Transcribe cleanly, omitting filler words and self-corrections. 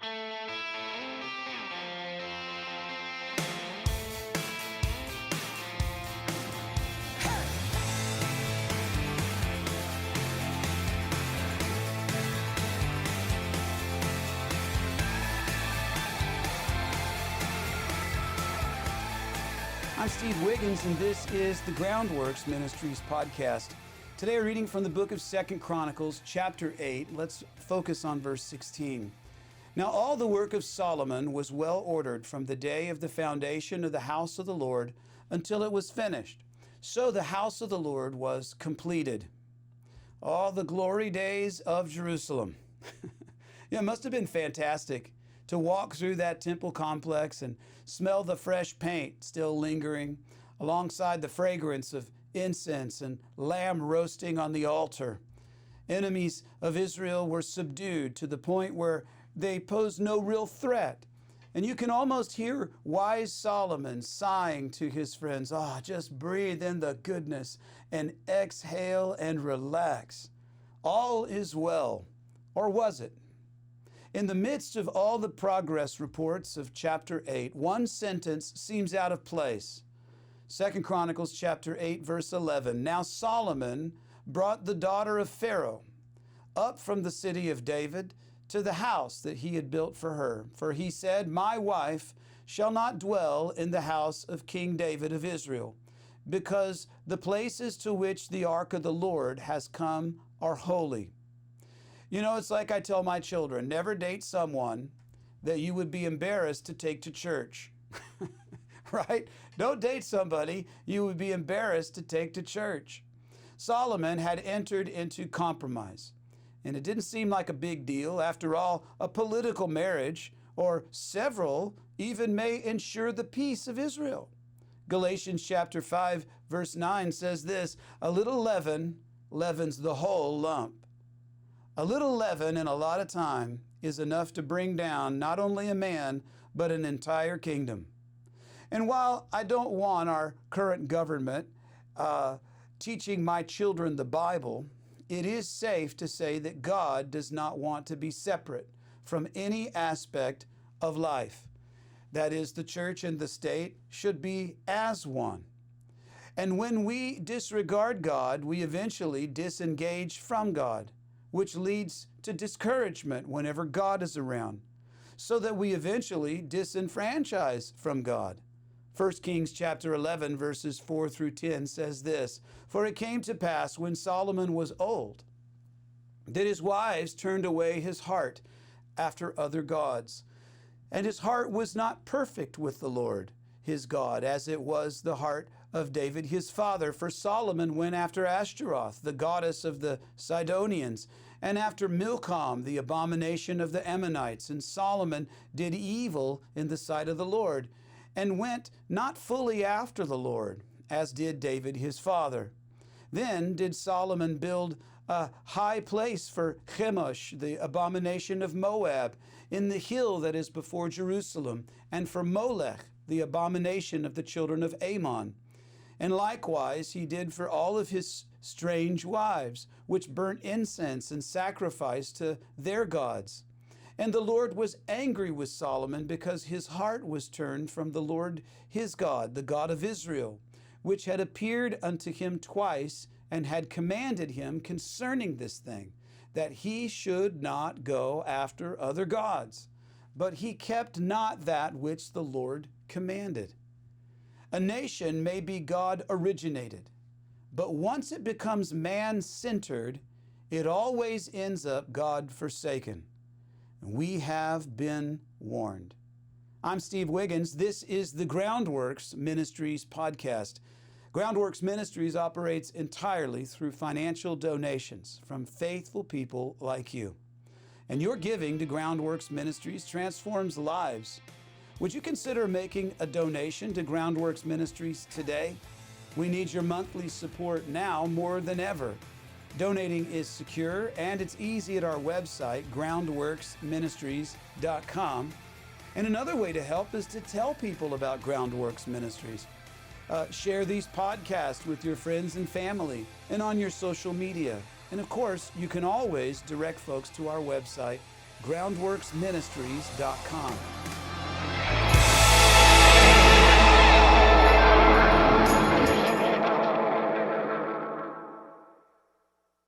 I'm Steve Wiggins, and this is the Groundworks Ministries podcast. Today, we're reading from the book of 2 Chronicles, chapter 8. Let's focus on verse 16. Now, all the work of Solomon was well ordered from the day of the foundation of the house of the Lord until it was finished. So the house of the Lord was completed. All the glory days of Jerusalem. It must have been fantastic to walk through that temple complex and smell the fresh paint still lingering, alongside the fragrance of incense and lamb roasting on the altar. Enemies of Israel were subdued to the point where they posed no real threat. And you can almost hear wise Solomon sighing to his friends, just breathe in the goodness and exhale and relax. All is well. Or was it? In the midst of all the progress reports of chapter 8, one sentence seems out of place. 2 Chronicles chapter 8, verse 11. Now Solomon brought the daughter of Pharaoh up from the city of David to the house that he had built for her. For he said, My wife shall not dwell in the house of King David of Israel, because the places to which the ark of the Lord has come are holy. You know, it's like I tell my children, never date someone that you would be embarrassed to take to church, right? Don't date somebody you would be embarrassed to take to church. Solomon had entered into compromise, and it didn't seem like a big deal. After all, a political marriage, or several, even may ensure the peace of Israel. Galatians chapter 5, verse 9 says this, a little leaven leavens the whole lump. A little leaven in a lot of time is enough to bring down not only a man, but an entire kingdom. And while I don't want our current government teaching my children the Bible, it is safe to say that God does not want to be separate from any aspect of life. That is, the church and the state should be as one. And when we disregard God, we eventually disengage from God, which leads to discouragement whenever God is around, so that we eventually disenfranchise from God. 1 Kings chapter 11, verses 4 through 10 says this, For it came to pass when Solomon was old, that his wives turned away his heart after other gods, and his heart was not perfect with the Lord his God, as it was the heart of David his father. For Solomon went after Ashtaroth, the goddess of the Sidonians, and after Milcom, the abomination of the Ammonites. And Solomon did evil in the sight of the Lord, and went not fully after the Lord, as did David his father. Then did Solomon build a high place for Chemosh, the abomination of Moab, in the hill that is before Jerusalem, and for Molech, the abomination of the children of Ammon. And likewise he did for all of his strange wives, which burnt incense and sacrificed to their gods. And the Lord was angry with Solomon, because his heart was turned from the Lord his God, the God of Israel, which had appeared unto him twice, and had commanded him concerning this thing, that he should not go after other gods. But he kept not that which the Lord commanded. A nation may be God-originated, but once it becomes man-centered, it always ends up God-forsaken. We have been warned. I'm Steve Wiggins. This is the Groundworks Ministries podcast. Groundworks Ministries operates entirely through financial donations from faithful people like you. And your giving to Groundworks Ministries transforms lives. Would you consider making a donation to Groundworks Ministries today? We need your monthly support now more than ever. Donating is secure and it's easy at our website, groundworksministries.com. And another way to help is to tell people about Groundworks Ministries. Share these podcasts with your friends and family and on your social media. And of course, you can always direct folks to our website groundworksministries.com.